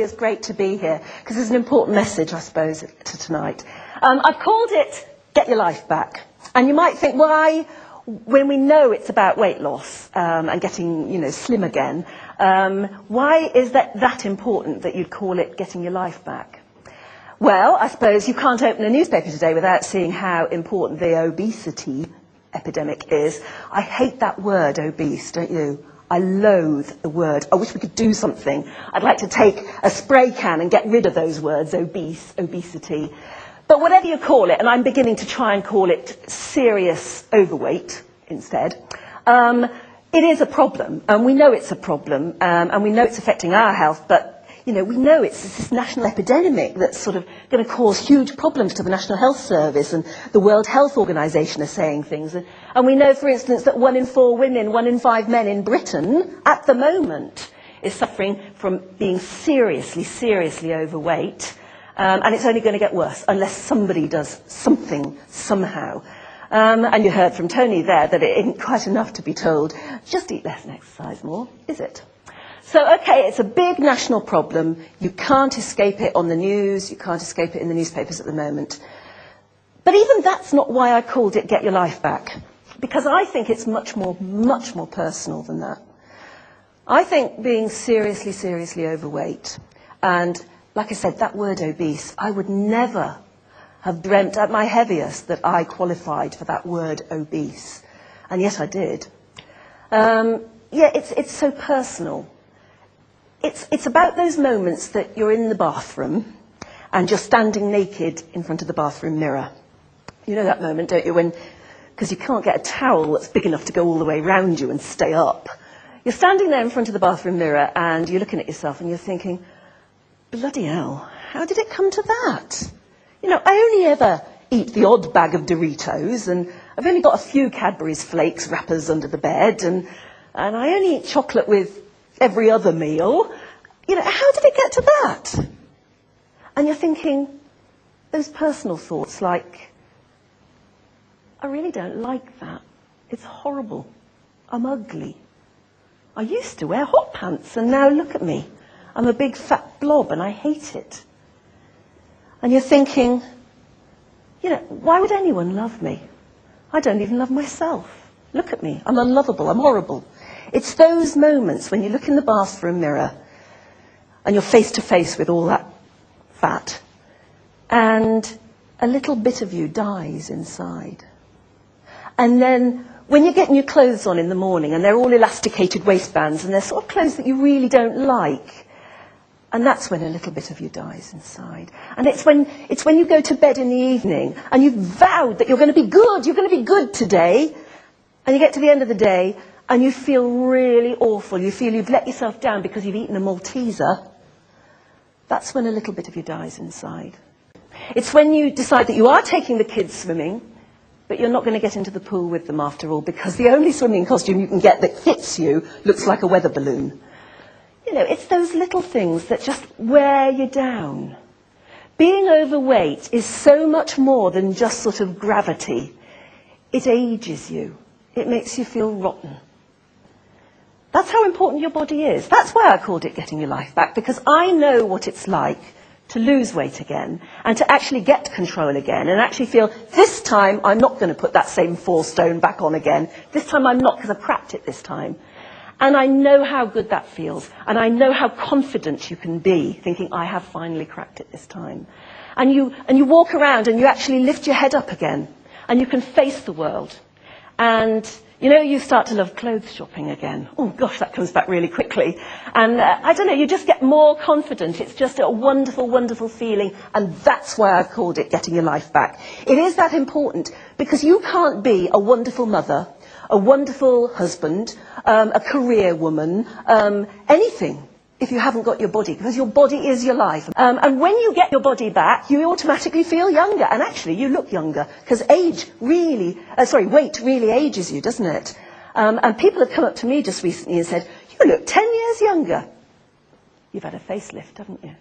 is great to be here, because there's an important message, I suppose, to tonight. I've called it Get Your Life Back. And you might think, why, when we know it's about weight loss and getting, slim again, why is that important that you'd call it Getting Your Life Back? Well, I suppose you can't open a newspaper today without seeing how important the obesity epidemic is. I hate that word, obese, don't you? I loathe the word. I wish we could do something. I'd like to take a spray can and get rid of those words, obese, obesity. But whatever you call it, and I'm beginning to try and call it serious overweight instead, it is a problem, and we know it's a problem, and we know it's affecting our health, but we know it's this national epidemic that's sort of going to cause huge problems to the National Health Service, and the World Health Organization are saying things. And we know, for instance, that 1 in 4 women, 1 in 5 men in Britain, at the moment, is suffering from being seriously, seriously overweight. And it's only going to get worse unless somebody does something, somehow. And you heard from Tony there that it isn't quite enough to be told, just eat less and exercise more, is it? So, okay, it's a big national problem. You can't escape it on the news. You can't escape it in the newspapers at the moment. But even that's not why I called it Get Your Life Back, because I think it's much more personal than that. I think being seriously, seriously overweight, and like I said, that word obese, I would never have dreamt at my heaviest that I qualified for that word obese. And yet I did. It's so personal. It's about those moments that you're in the bathroom and you're standing naked in front of the bathroom mirror. You know that moment, don't you, because you can't get a towel that's big enough to go all the way around you and stay up. You're standing there in front of the bathroom mirror and you're looking at yourself and you're thinking, bloody hell, how did it come to that? I only ever eat the odd bag of Doritos, and I've only got a few Cadbury's Flakes wrappers under the bed, and I only eat chocolate with every other meal. How did it get to that? And you're thinking those personal thoughts like, I really don't like that. It's horrible. I'm ugly. I used to wear hot pants, and now look at me. I'm a big fat blob, and I hate it. And you're thinking, why would anyone love me? I don't even love myself. Look at me. I'm unlovable. I'm horrible. It's those moments when you look in the bathroom mirror and you're face to face with all that fat, and a little bit of you dies inside. And then when you're getting your clothes on in the morning and they're all elasticated waistbands and they're sort of clothes that you really don't like, and that's when a little bit of you dies inside. And it's when you go to bed in the evening and you've vowed that you're going to be good today, and you get to the end of the day and you feel really awful. You feel you've let yourself down because you've eaten a Malteser. That's when a little bit of you dies inside. It's when you decide that you are taking the kids swimming, but you're not going to get into the pool with them after all, because the only swimming costume you can get that fits you looks like a weather balloon. It's those little things that just wear you down. Being overweight is so much more than just sort of gravity. It ages you. It makes you feel rotten. That's how important your body is. That's why I called it Getting Your Life Back, because I know what it's like to lose weight again and to actually get control again and actually feel, this time I'm not going to put that same 4 stone back on again. This time I'm not, because I've cracked it this time. And I know how good that feels. And I know how confident you can be, thinking, I have finally cracked it this time. And you walk around and you actually lift your head up again. And you can face the world. And, you start to love clothes shopping again. Oh, gosh, that comes back really quickly. And I don't know, you just get more confident. It's just a wonderful, wonderful feeling. And that's why I called it Getting Your Life Back. It is that important, because you can't be a wonderful mother, a wonderful husband, a career woman, anything, if you haven't got your body, because your body is your life. And when you get your body back, you automatically feel younger, and actually you look younger, because weight really ages you, doesn't it? And people have come up to me just recently and said, you look 10 years younger. You've had a facelift, haven't you?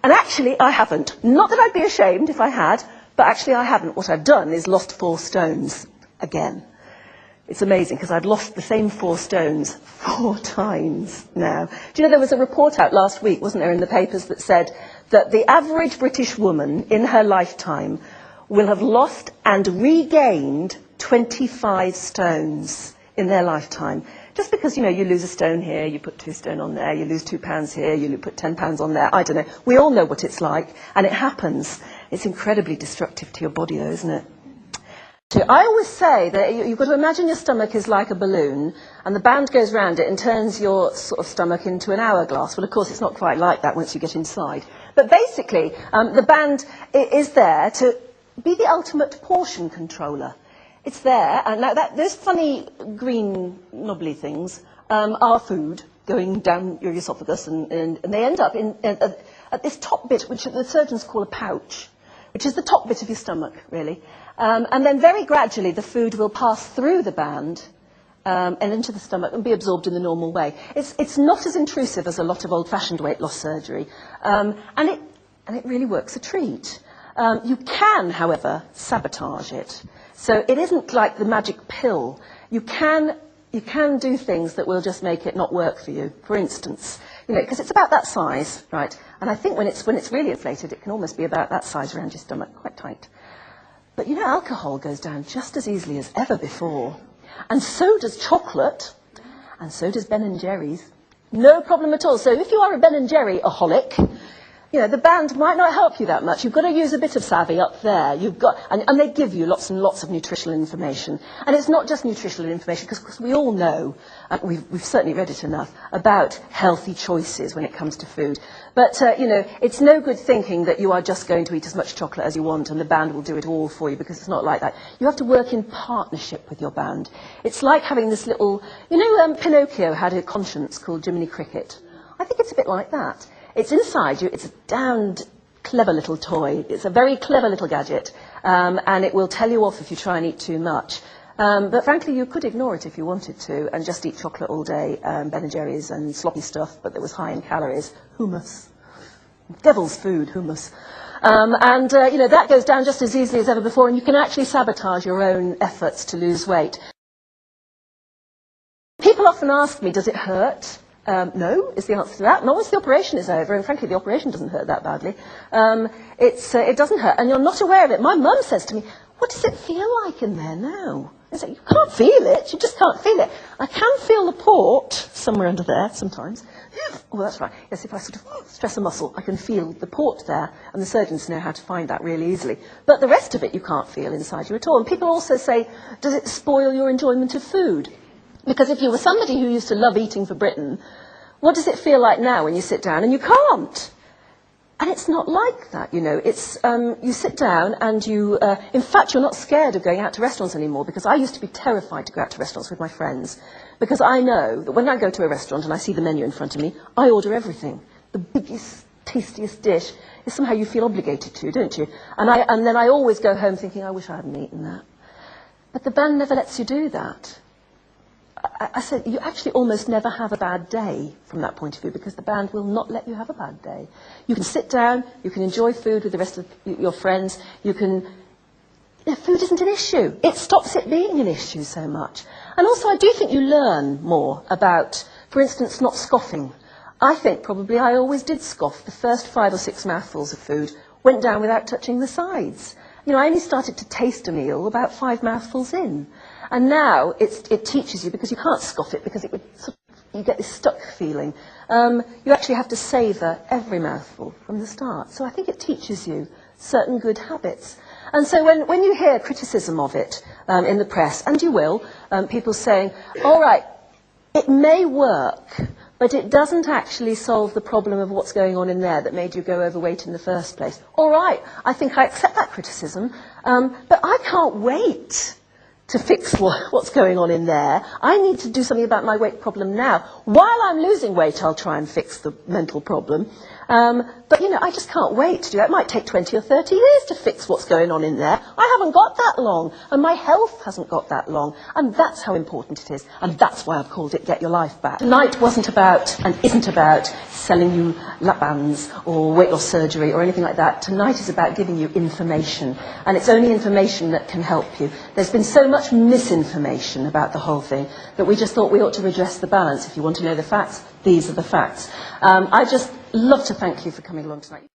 And actually I haven't. Not that I'd be ashamed if I had, but actually I haven't. What I've done is lost 4 stones again. It's amazing, because I've lost the same 4 stones 4 times now. Do you know, there was a report out last week, wasn't there, in the papers that said that the average British woman in her lifetime will have lost and regained 25 stones in their lifetime. Just because, you know, you lose a stone here, you put 2 stone on there, you lose 2 pounds here, you put 10 pounds on there, I don't know. We all know what it's like, and it happens. It's incredibly destructive to your body, though, isn't it? I always say that you've got to imagine your stomach is like a balloon, and the band goes round it and turns your sort of stomach into an hourglass. Well, of course, it's not quite like that once you get inside. But basically, the band is there to be the ultimate portion controller. It's there, and now those funny green knobbly things are food going down your esophagus, and they end up at this top bit, which the surgeons call a pouch, which is the top bit of your stomach, really. And then very gradually the food will pass through the band and into the stomach and be absorbed in the normal way. It's not as intrusive as a lot of old-fashioned weight loss surgery, and it really works a treat. You can, however, sabotage it. So it isn't like the magic pill. You can do things that will just make it not work for you. For instance, you know, because it's about that size, right? And I think when it's really inflated, it can almost be about that size around your stomach, quite tight. But you know, alcohol goes down just as easily as ever before. And so does chocolate, and so does Ben & Jerry's. No problem at all. So if you are a Ben & Jerry-aholic, you know, the band might not help you that much. You've got to use a bit of savvy up there. And they give you lots and lots of nutritional information. And it's not just nutritional information, because we all know, we've certainly read it enough, about healthy choices when it comes to food. But, you know, it's no good thinking that you are just going to eat as much chocolate as you want and the band will do it all for you, because it's not like that. You have to work in partnership with your band. It's like having this little, you know, Pinocchio had a conscience called Jiminy Cricket. I think it's a bit like that. It's inside you, it's a damned clever little toy. It's a very clever little gadget, and it will tell you off if you try and eat too much. But frankly, you could ignore it if you wanted to and just eat chocolate all day, Ben & Jerry's and sloppy stuff, but that was high in calories. Hummus. Devil's food, hummus. You know, that goes down just as easily as ever before, and you can actually sabotage your own efforts to lose weight. People often ask me, does it hurt? No, is the answer to that. Not once the operation is over, and frankly, the operation doesn't hurt that badly. It doesn't hurt, and you're not aware of it. My mum says to me, what does it feel like in there now? I say, you can't feel it, you just can't feel it. I can feel the port somewhere under there sometimes. Oh, that's right. Yes, if I sort of stress a muscle, I can feel the port there, and the surgeons know how to find that really easily. But the rest of it you can't feel inside you at all. And people also say, does it spoil your enjoyment of food? Because if you were somebody who used to love eating for Britain, what does it feel like now when you sit down and you can't? And it's not like that, you know. It's, you sit down and you, in fact, you're not scared of going out to restaurants anymore, because I used to be terrified to go out to restaurants with my friends, because I know that when I go to a restaurant and I see the menu in front of me, I order everything. The biggest, tastiest dish is somehow you feel obligated to, don't you? And then I always go home thinking, I wish I hadn't eaten that. But the band never lets you do that. I said, you actually almost never have a bad day from that point of view, because the band will not let you have a bad day. You can sit down, you can enjoy food with the rest of your friends, food isn't an issue. It stops it being an issue so much. And also I do think you learn more about, for instance, not scoffing. I think probably I always did scoff. The first 5 or 6 mouthfuls of food went down without touching the sides. You know, I only started to taste a meal about 5 mouthfuls in. And now it teaches you, because you can't scoff it, because you get this stuck feeling. You actually have to savour every mouthful from the start. So I think it teaches you certain good habits. And so when you hear criticism of it in the press, and you will, people saying, all right, it may work, but it doesn't actually solve the problem of what's going on in there that made you go overweight in the first place. All right, I think I accept that criticism, but I can't wait to fix what's going on in there. I need to do something about my weight problem now. While I'm losing weight, I'll try and fix the mental problem. But, you know, I just can't wait to do that. It might take 20 or 30 years to fix what's going on in there. I haven't got that long, and my health hasn't got that long, and that's how important it is, and that's why I've called it Get Your Life Back. Tonight wasn't about, and isn't about, selling you lap bands or weight loss surgery or anything like that. Tonight is about giving you information, and it's only information that can help you. There's been so much misinformation about the whole thing that we just thought we ought to redress the balance. If you want to know the facts, these are the facts. I just love to thank you for coming along tonight.